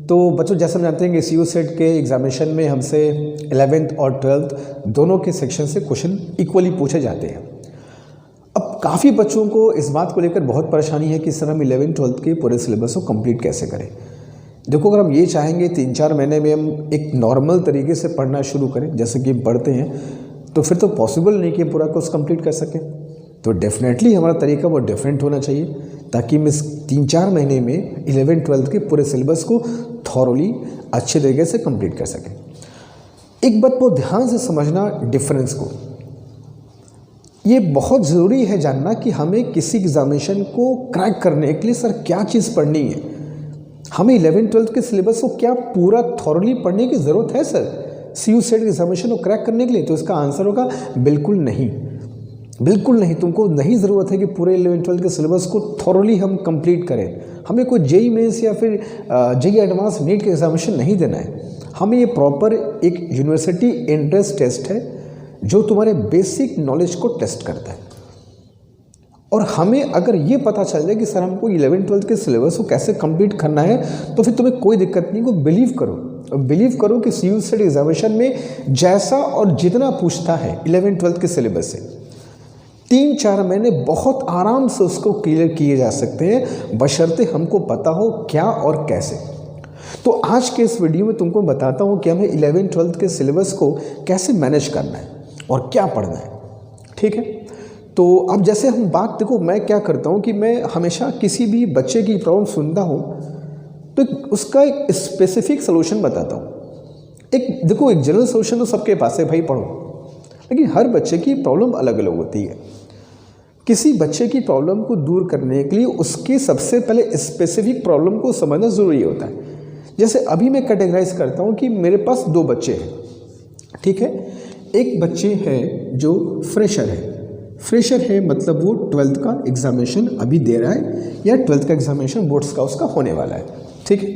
तो बच्चों जैसे हम जानते हैं कि सी सेट के एग्जामिनेशन में हमसे 11th और 12th दोनों के सेक्शन से क्वेश्चन इक्वली पूछे जाते हैं। अब काफ़ी बच्चों को इस बात को लेकर बहुत परेशानी है कि सर हम 11th 12th के पूरे सिलेबस को कंप्लीट कैसे करें। देखो, अगर हम ये चाहेंगे 3-4 महीने में हम एक नॉर्मल तरीके से पढ़ना शुरू करें जैसे कि हम पढ़ते हैं, तो फिर तो पॉसिबल नहीं कि पूरा कोर्स कंप्लीट कर सकें। तो डेफिनेटली हमारा तरीका वो डिफरेंट होना चाहिए ताकि हम इस 3-4 महीने में 11th 12th के पूरे सिलेबस को थॉरली अच्छे तरीके से कंप्लीट कर सकें। एक बात बहुत ध्यान से समझना डिफरेंस को, ये बहुत ज़रूरी है जानना कि हमें किसी एग्जामिनेशन को क्रैक करने के लिए सर क्या चीज़ पढ़नी है। हमें 11th 12th के सिलेबस को क्या पूरा थॉरली पढ़ने की ज़रूरत है सर सी सेट एग्जामिनेशन को क्रैक करने के लिए? तो इसका आंसर होगा बिल्कुल नहीं, बिल्कुल नहीं। तुमको नहीं ज़रूरत है कि पूरे 11th 12th के सिलेबस को थॉरली हम कंप्लीट करें। हमें कोई जेई मेंस या फिर जेई एडवांस नीट के एग्जामिनेशन नहीं देना है। हमें ये प्रॉपर एक यूनिवर्सिटी एंट्रेंस टेस्ट है जो तुम्हारे बेसिक नॉलेज को टेस्ट करता है। और हमें अगर ये पता चल जाए कि सर हमको 11th 12th के सिलेबस को कैसे कंप्लीट करना है, तो फिर तुम्हें कोई दिक्कत नहीं। को बिलीव करो कि सी सेट एग्जामिनेशन में जैसा और जितना पूछता है 11th 12th के सिलेबस से 3-4 महीने बहुत आराम से उसको क्लियर किए जा सकते हैं, बशर्ते हमको पता हो क्या और कैसे। तो आज के इस वीडियो में तुमको बताता हूँ कि हमें 11th 12th के सिलेबस को कैसे मैनेज करना है और क्या पढ़ना है। ठीक है, तो अब जैसे हम बात, देखो मैं क्या करता हूँ कि मैं हमेशा किसी भी बच्चे की प्रॉब्लम सुनता हूँ तो उसका एक स्पेसिफिक सोल्यूशन बताता हूँ। देखो एक जनरल सोल्यूशन तो सबके पास है, भाई पढ़ो, लेकिन हर बच्चे की प्रॉब्लम अलग अलग होती है। किसी बच्चे की प्रॉब्लम को दूर करने के लिए उसके सबसे पहले स्पेसिफिक प्रॉब्लम को समझना ज़रूरी होता है। जैसे अभी मैं कैटेगराइज करता हूँ कि मेरे पास 2 बच्चे हैं, ठीक है। एक बच्चे हैं जो फ्रेशर है, मतलब वो 12th का एग्जामिनेशन अभी दे रहा है या 12th का एग्जामिनेशन बोर्ड्स का उसका होने वाला है, ठीक है।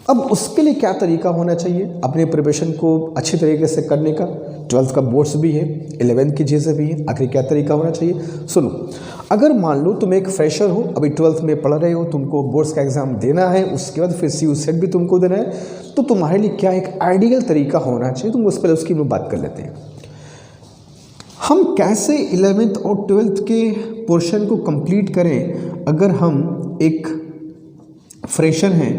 अब उसके लिए क्या तरीका होना चाहिए अपने प्रिपरेशन को अच्छे तरीके से करने का? 12th का बोर्ड्स भी है, 11th की चीज़ें भी हैं, आखिर क्या तरीका होना चाहिए? सुनो, अगर मान लो तुम एक फ्रेशर हो, अभी 12th में पढ़ रहे हो, तुमको बोर्ड्स का एग्ज़ाम देना है, उसके बाद फिर सी सेट भी तुमको देना है, तो तुम्हारे लिए क्या एक आइडियल तरीका होना चाहिए? तुम उस पर उसकी बात कर लेते हैं। हम कैसे 11th और 12th के पोर्शन को कंप्लीट करें अगर हम एक फ्रेशर हैं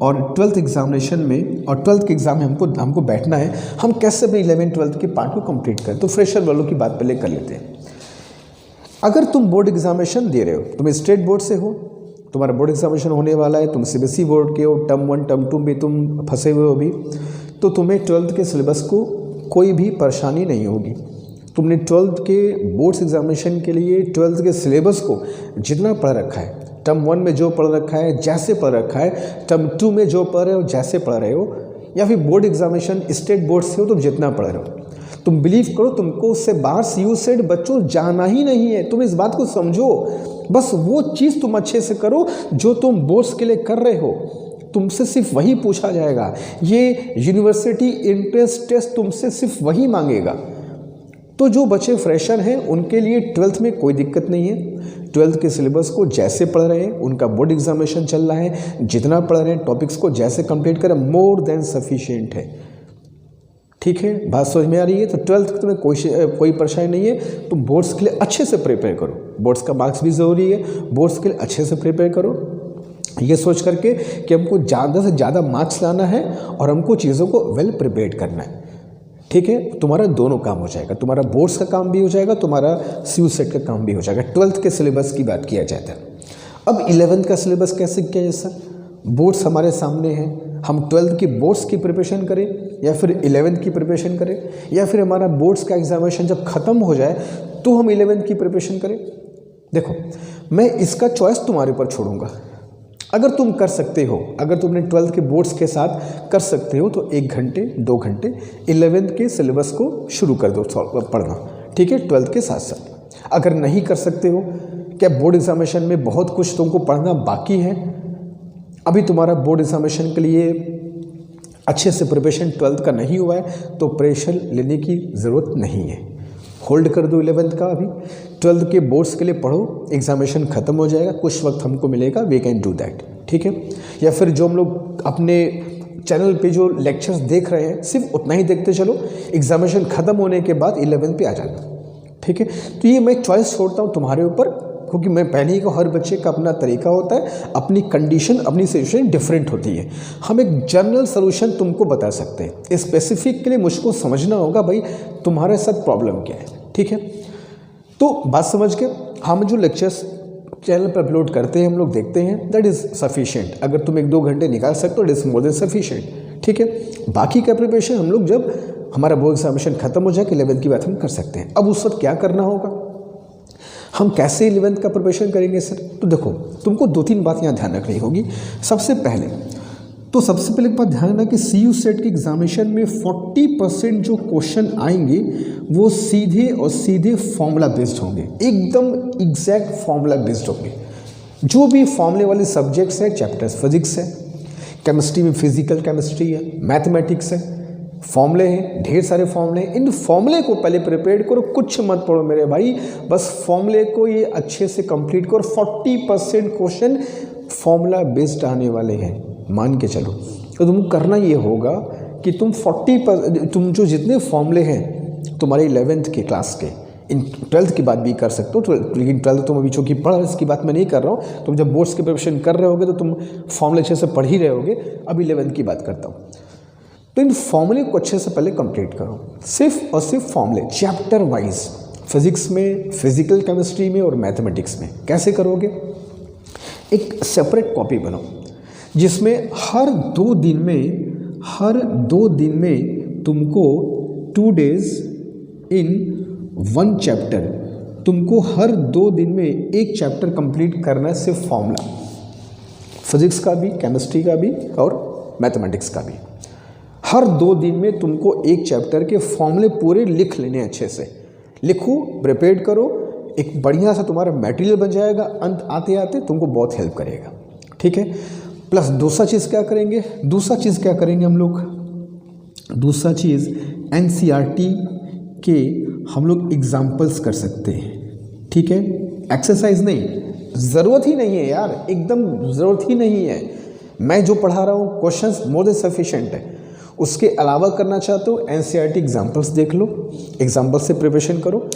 और 12th एग्जामिनेशन में और 12th के एग्ज़ाम में हमको बैठना है, हम कैसे भी 11th 12th के पार्ट को कंप्लीट करें? तो फ्रेशर वालों की बात पहले कर लेते हैं। अगर तुम बोर्ड एग्जामिनेशन दे रहे हो, तुम स्टेट बोर्ड से हो, तुम्हारा बोर्ड एग्जामिनेशन होने वाला है, तुम सीबीएसई बोर्ड के हो, टर्म 1 टर्म 2 में तुम फंसे हुए हो अभी, तो तुम्हें 12th के सिलेबस को कोई भी परेशानी नहीं होगी। तुमने 12th के बोर्ड्स एग्जामिनेशन के लिए 12th के सिलेबस को जितना पढ़ रखा है, टर्म 1 में जो पढ़ रखा है जैसे पढ़ रखा है, टर्म 2 में जो पढ़ रहे हो जैसे पढ़ रहे हो, या फिर बोर्ड एग्जामिनेशन स्टेट बोर्ड से हो तुम जितना पढ़ रहे हो, तुम बिलीव करो तुमको उससे बाहर सी सेट बच्चों जाना ही नहीं है। तुम इस बात को समझो, बस वो चीज़ तुम अच्छे से करो जो तुम बोर्ड्स के लिए कर रहे हो, तुमसे सिर्फ वही पूछा जाएगा। ये यूनिवर्सिटी एंट्रेंस टेस्ट तुमसे सिर्फ वही मांगेगा। तो जो बच्चे फ्रेशर हैं उनके लिए 12th में कोई दिक्कत नहीं है। 12th के सिलेबस को जैसे पढ़ रहे हैं, उनका बोर्ड एग्जामिनेशन चल रहा है, जितना पढ़ रहे हैं टॉपिक्स को जैसे कंप्लीट करें, मोर देन सफिशिएंट है। ठीक है, बात समझ में आ रही है? तो 12th में कोई परेशानी नहीं है। तुम बोर्ड्स के लिए अच्छे से प्रिपेयर करो, बोर्ड्स का मार्क्स भी ज़रूरी है, बोर्ड्स के लिए अच्छे से प्रिपेयर करो, ये सोच करके कि हमको ज़्यादा से ज़्यादा मार्क्स लाना है और हमको चीज़ों को वेल प्रिपेयर्ड करना है। ठीक है, तुम्हारा दोनों काम हो जाएगा, तुम्हारा बोर्ड्स का काम भी हो जाएगा, तुम्हारा सी सेट का काम भी हो जाएगा। 12th के सिलेबस की बात किया जाता है। अब 11th का सिलेबस कैसे किया जाए सर? बोर्ड्स हमारे सामने हैं, हम 12th की बोर्ड्स की प्रिपरेशन करें या फिर 11th की प्रिपरेशन करें, या फिर हमारा बोर्ड्स का एग्जामिनेशन जब ख़त्म हो जाए तो हम 11th की प्रिपरेशन करें? देखो, मैं इसका चॉइस तुम्हारे ऊपर छोड़ूंगा। अगर तुम कर सकते हो, अगर तुमने 12th के बोर्ड्स के साथ कर सकते हो तो 1 घंटे 2 घंटे 11th के सिलेबस को शुरू कर दो पढ़ना, ठीक है, 12th के साथ साथ। अगर नहीं कर सकते हो, क्या बोर्ड एग्जामिनेशन में बहुत कुछ तुमको पढ़ना बाकी है, अभी तुम्हारा बोर्ड एग्जामिनेशन के लिए अच्छे से प्रिपरेशन 12th का नहीं हुआ है, तो प्रेशर लेने की ज़रूरत नहीं है। होल्ड कर दो 11th का, अभी 12th के बोर्ड्स के लिए पढ़ो, एग्जामिनेशन ख़त्म हो जाएगा, कुछ वक्त हमको मिलेगा, वी कैन डू दैट। ठीक है। या फिर जो हम लोग अपने चैनल पे जो लेक्चर्स देख रहे हैं सिर्फ उतना ही देखते चलो, एग्जामिनेशन ख़त्म होने के बाद 11 पे आ जाना, ठीक है। तो ये मैं चॉइस छोड़ता हूँ तुम्हारे ऊपर, क्योंकि मैं पहले ही को हर बच्चे का अपना तरीका होता है, अपनी कंडीशन अपनी सिचुएशन डिफरेंट होती है। हम एक जनरल सोल्यूशन तुमको बता सकते हैं, स्पेसिफिक के लिए मुझको समझना होगा भाई तुम्हारे साथ प्रॉब्लम क्या है, ठीक है। तो बात समझ के हम जो लेक्चर्स चैनल पर अपलोड करते हैं हम लोग देखते हैं, दैट इज़ सफिशिएंट। अगर तुम 1-2 घंटे निकाल सकते हो it is more than sufficient, ठीक है। बाकी का प्रिपरेशन हम लोग जब हमारा बोर्ड एग्जामिनेशन खत्म हो जाए कि 11th की बात हम कर सकते हैं। अब उस वक्त क्या करना होगा, हम कैसे 11th का प्रिपरेशन करेंगे सर? तो देखो तुमको 2-3 बात यहाँ ध्यान रखनी होगी। सबसे पहले एक बात ध्यान रखना कि CU सेट के एग्जामिनेशन में 40% जो क्वेश्चन आएंगे वो सीधे फॉर्मूला बेस्ड होंगे, एकदम एग्जैक्ट फॉर्मूला बेस्ड होंगे। जो भी फॉर्मूले वाले सब्जेक्ट्स हैं, चैप्टर्स फिजिक्स है, केमिस्ट्री में फिजिकल केमिस्ट्री है, मैथमेटिक्स है, फॉर्मूले हैं, ढेर सारे फॉर्मूले हैं। इन फॉर्मूले को पहले प्रिपेयर करो, कुछ मत पढ़ो मेरे भाई, बस फॉर्मूले को ये अच्छे से कंप्लीट करो। 40% क्वेश्चन फॉर्मूला बेस्ड आने वाले हैं, मान के चलो। तो तुमको करना ये होगा कि तुम जो जितने फॉर्मूले हैं तुम्हारे 11th के क्लास के, इन 12th की बात भी कर सकते हो, लेकिन 12th तुम अभी चूँकि पढ़, इसकी बात मैं नहीं कर रहा हूँ। तुम जब बोर्ड्स की प्रिपरेशन कर रहे होगे तो तुम फॉर्मूले अच्छे से पढ़ ही रहे होगे। अभी 11th की बात करता हूँ। तो इन फॉर्मूले को अच्छे से पहले कंप्लीट करो, सिर्फ और सिर्फ फॉर्मूले चैप्टर वाइज, फिजिक्स में, फिजिकल केमिस्ट्री में और मैथमेटिक्स में। कैसे करोगे? एक सेपरेट कॉपी बनाओ जिसमें हर 2 दिन में तुमको 2 days इन 1 चैप्टर, तुमको हर 2 दिन में एक चैप्टर कंप्लीट करना है, सिर्फ फॉर्मूला, फिजिक्स का भी, केमिस्ट्री का भी और मैथमेटिक्स का भी। हर 2 दिन में तुमको एक चैप्टर के फॉर्मूले पूरे लिख लेने, अच्छे से लिखो, प्रिपेयर करो, एक बढ़िया सा तुम्हारा मटेरियल बन जाएगा, अंत आते आते तुमको बहुत हेल्प करेगा, ठीक है। प्लस दूसरा चीज़ क्या करेंगे हम लोग? दूसरा चीज़ NCERT के हम लोग एग्जाम्पल्स कर सकते हैं, ठीक है। एक्सरसाइज नहीं, ज़रूरत ही नहीं है यार, एकदम ज़रूरत ही नहीं है। मैं जो पढ़ा रहा हूँ क्वेश्चंस मोर देन सफिशिएंट है। उसके अलावा करना चाहते हो NCERT एग्जाम्पल्स देख लो, एग्जाम्पल से प्रिपरेशन करो,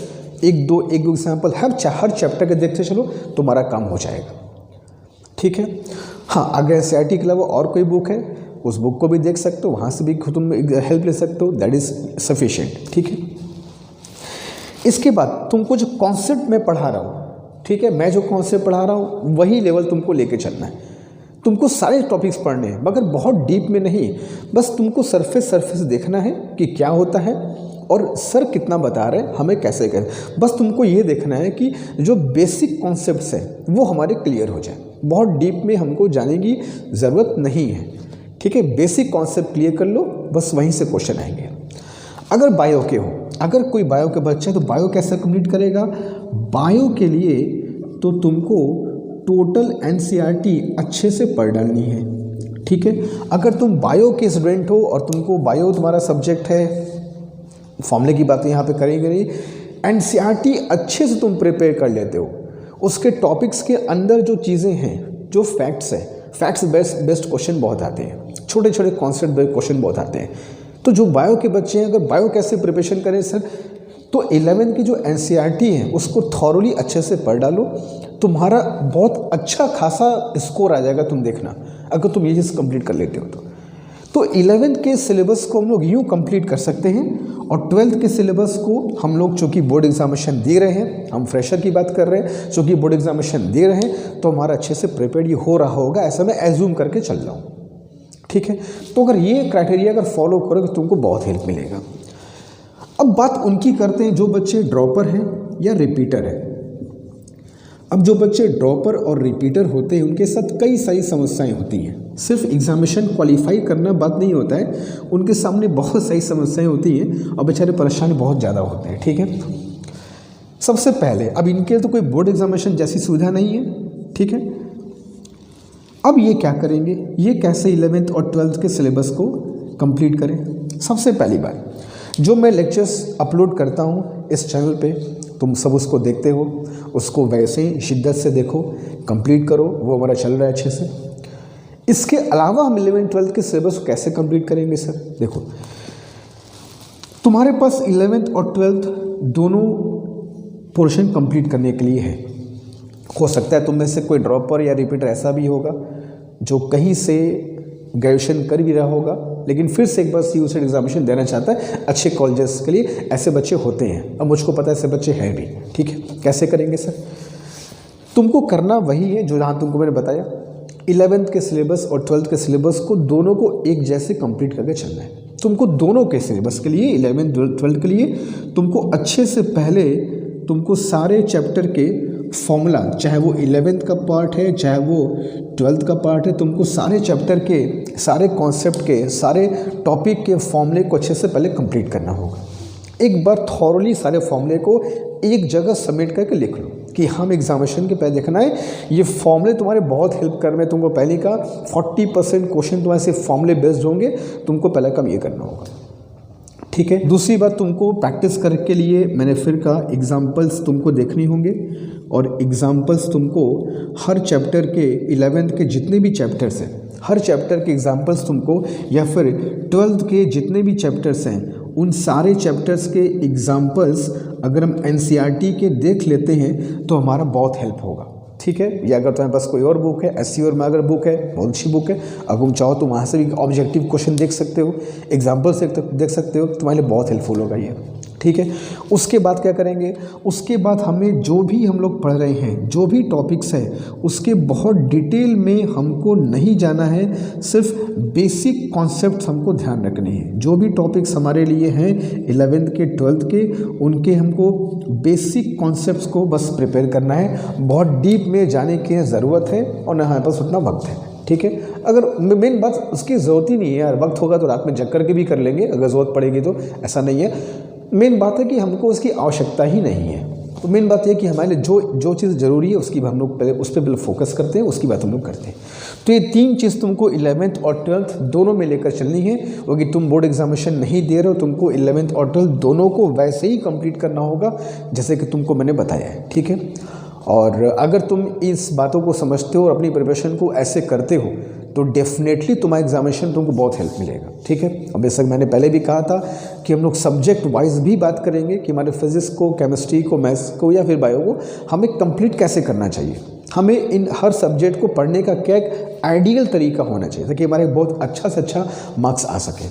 एक दो एग्जाम्पल हर चैप्टर के देखते चलो, तुम्हारा काम हो जाएगा, ठीक है। हाँ, अगर NCERT के अलावा और कोई बुक है उस बुक को भी देख सकते हो, वहाँ से भी तुम हेल्प ले सकते हो, दैट इज़ सफिशिएंट, ठीक है। इसके बाद तुमको जो कॉन्सेप्ट मैं पढ़ा रहा हूँ, ठीक है, मैं जो कॉन्सेप्ट पढ़ा रहा हूँ वही लेवल तुमको लेके चलना है। तुमको सारे टॉपिक्स पढ़ने हैं मगर बहुत डीप में नहीं, बस तुमको सरफेस देखना है कि क्या होता है और सर कितना बता रहे हैं, हमें कैसे करें। बस तुमको ये देखना है कि जो बेसिक कॉन्सेप्ट्स हैं वो हमारे क्लियर हो जाए, बहुत डीप में हमको जाने की ज़रूरत नहीं है, ठीक है। बेसिक कॉन्सेप्ट क्लियर कर लो, बस वहीं से क्वेश्चन आएंगे। अगर बायो के हो, अगर कोई बायो के बच्चे हैं तो बायो कैसे कंप्लीट करेगा? बायो के लिए तो तुमको टोटल NCERT अच्छे से पढ़ डालनी है, ठीक है। अगर तुम बायो के स्टूडेंट हो और तुमको बायो तुम्हारा सब्जेक्ट है, फॉर्मूले की बातें यहाँ पे करेंगे नहीं, NCERT अच्छे से तुम प्रिपेयर कर लेते हो, उसके टॉपिक्स के अंदर जो चीज़ें हैं, जो फैक्ट्स हैं, फैक्ट्स बेस्ड क्वेश्चन बहुत आते हैं, छोटे छोटे कॉन्सेप्ट बेस्ड क्वेश्चन बहुत आते हैं। तो जो बायो के बच्चे हैं, अगर बायो कैसे प्रिपरेशन करें सर, तो 11 की जो NCERT है उसको थॉरली अच्छे से पढ़ डालो, तुम्हारा बहुत अच्छा खासा स्कोर आ जाएगा। तुम देखना अगर तुम ये चीज़ कंप्लीट कर लेते हो तो 11 के सिलेबस को हम लोग यूँ कंप्लीट कर सकते हैं। और 12th के सिलेबस को हम लोग चूँकि बोर्ड एग्जामिनेशन दे रहे हैं, हम फ्रेशर की बात कर रहे हैं, चूँकि बोर्ड एग्जामिनेशन दे रहे हैं तो हमारा अच्छे से प्रिपेयर ये हो रहा होगा, ऐसा मैं एज्यूम करके चल रहा हूँ, ठीक है। तो अगर ये क्राइटेरिया अगर फॉलो करोगे तो तुमको बहुत हेल्प मिलेगा। अब बात उनकी करते हैं जो बच्चे ड्रॉपर हैं या रिपीटर हैं। अब जो बच्चे ड्रॉपर और रिपीटर होते हैं उनके साथ कई सारी समस्याएं होती हैं। सिर्फ एग्जामिनेशन क्वालिफाई करना बात नहीं होता है, उनके सामने बहुत सारी समस्याएं होती हैं और बेचारे परेशान बहुत ज़्यादा होते हैं, ठीक है। सबसे पहले अब इनके तो कोई बोर्ड एग्जामिनेशन जैसी सुविधा नहीं है, ठीक है। अब ये क्या करेंगे, ये कैसे 11th और 12th के सिलेबस को कंप्लीट करें? सबसे पहली बात, जो मैं लेक्चर्स अपलोड करता हूँ इस चैनल पे, तुम सब उसको देखते हो, उसको वैसे ही शिद्दत से देखो, कंप्लीट करो, वो हमारा चल रहा है अच्छे से। इसके अलावा हम 11th-12th के सिलेबस को कैसे कंप्लीट करेंगे सर? देखो, तुम्हारे पास 11th और 12th दोनों पोर्शन कंप्लीट करने के लिए है। हो सकता है तुम में से कोई ड्रॉपर या रिपीटर ऐसा भी होगा जो कहीं से ग्रेजुएशन कर भी रहा होगा, लेकिन फिर से एक बार CUSET एग्जामिनेशन देना चाहता है अच्छे कॉलेजेस के लिए। ऐसे बच्चे होते हैं, अब मुझको पता है ऐसे बच्चे हैं भी। ठीक है, कैसे करेंगे सर? तुमको करना वही है जो जहाँ तुमको मैंने बताया, 11th के सिलेबस और 12th के सिलेबस को दोनों को एक जैसे कंप्लीट करके चलना है। तुमको दोनों के सिलेबस के लिए 11th-12th के लिए तुमको अच्छे से पहले तुमको सारे चैप्टर के फॉर्मूला, चाहे वो 11th का पार्ट है चाहे वो 12th का पार्ट है, तुमको सारे चैप्टर के सारे कॉन्सेप्ट के सारे टॉपिक के फॉर्मूले को अच्छे से पहले कंप्लीट करना होगा। एक बार थॉरली सारे फॉर्मूले को एक जगह सबमिट करके लिख लो कि हम एग्जामिनेशन के पहले देखना है ये फॉर्मूले तुम्हारे बहुत हेल्प कर रहे हैं। तुमको पहले का 40% क्वेश्चन तुम्हारे से फॉर्मूले बेस्ड होंगे, तुमको पहले काम ये करना होगा। ठीक है, दूसरी बात, तुमको प्रैक्टिस करने के लिए मैंने फिर कहा एग्जाम्पल्स तुमको देखने होंगे, और एग्जाम्पल्स तुमको हर चैप्टर के 11th के जितने भी चैप्टर्स हैं हर चैप्टर के एग्जाम्पल्स तुमको, या फिर 12th के जितने भी चैप्टर्स हैं उन सारे चैप्टर्स के एग्जाम्पल्स अगर हम NCERT के देख लेते हैं तो हमारा बहुत हेल्प होगा। ठीक है, या अगर तुम्हारे पास कोई और बुक है, SCOR में अगर बुक है, बहुत अच्छी बुक है, अगर तुम चाहो तो वहाँ से भी ऑब्जेक्टिव क्वेश्चन देख सकते हो, एग्जाम्पल से देख सकते हो, तुम्हारे लिए बहुत हेल्पफुल होगा ये। ठीक है, उसके बाद क्या करेंगे? उसके बाद हमें जो भी हम लोग पढ़ रहे हैं, जो भी टॉपिक्स है, उसके बहुत डिटेल में हमको नहीं जाना है, सिर्फ बेसिक कॉन्सेप्ट्स हमको ध्यान रखने हैं। जो भी टॉपिक्स हमारे लिए हैं 11th के 12th के, उनके हमको बेसिक कॉन्सेप्ट्स को बस प्रिपेयर करना है। बहुत डीप में जाने की ज़रूरत है और न हमारे पास उतना वक्त है। ठीक है, अगर मेन बात उसकी ज़रूरत ही नहीं है यार, वक्त होगा तो रात में जग करके भी कर लेंगे अगर ज़रूरत पड़ेगी तो, ऐसा नहीं है। मेन बात है कि हमको उसकी आवश्यकता ही नहीं है। तो मेन बात यह कि हमारे लिए जो चीज़ ज़रूरी है उसकी हम लोग पहले उस पर पहले फोकस करते हैं, उसकी बात हम लोग करते हैं। तो ये 3 चीज़ तुमको 11th और 12th दोनों में लेकर चलनी है, क्योंकि तुम बोर्ड एग्जामिनेशन नहीं दे रहे हो, तुमको 11th और 12th दोनों को वैसे ही कंप्लीट करना होगा जैसे कि तुमको मैंने बताया है। ठीक है, और अगर तुम इस बातों को समझते हो और अपनी प्रिपरेशन को ऐसे करते हो तो डेफिनेटली तुम्हारा एग्जामिनेशन तुमको बहुत हेल्प मिलेगा। ठीक है, अब जैसे मैंने पहले भी कहा था कि हम लोग सब्जेक्ट वाइज भी बात करेंगे कि हमारे फिजिक्स को, केमिस्ट्री को, मैथ्स को या फिर बायो को हमें कंप्लीट कैसे करना चाहिए, हमें इन हर सब्जेक्ट को पढ़ने का क्या एक आइडियल तरीका होना चाहिए ताकि हमारे बहुत अच्छा से अच्छा मार्क्स आ सके।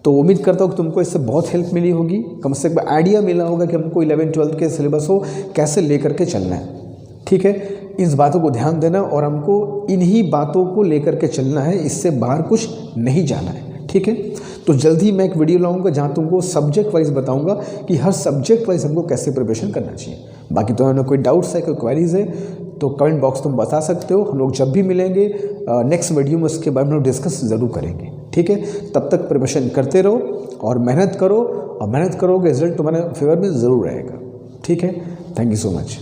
तो उम्मीद करता हूँ कि तुमको इससे बहुत हेल्प मिली होगी, कम से कम आइडिया मिला होगा कि हमको 11th-12th के सिलेबस को कैसे लेकर के चलना है। ठीक है, इस बातों को ध्यान देना और हमको इन्हीं बातों को लेकर के चलना है, इससे बाहर कुछ नहीं जाना है। ठीक है, तो जल्दी मैं एक वीडियो लाऊंगा जहां तुमको सब्जेक्ट वाइज बताऊंगा कि हर सब्जेक्ट वाइज हमको कैसे प्रिपरेशन करना चाहिए। बाकी तुम्हारे कोई डाउट्स है, कोई क्वेरीज है तो कमेंट बॉक्स तुम बता सकते हो। हम लोग जब भी मिलेंगे नेक्स्ट वीडियो में उसके बारे में डिस्कस ज़रूर करेंगे। ठीक है, तब तक प्रिपरेशन करते रहो और मेहनत करो, और मेहनत करोगे रिजल्ट तुम्हारे फेवर में ज़रूर रहेगा। ठीक है, थैंक यू सो मच।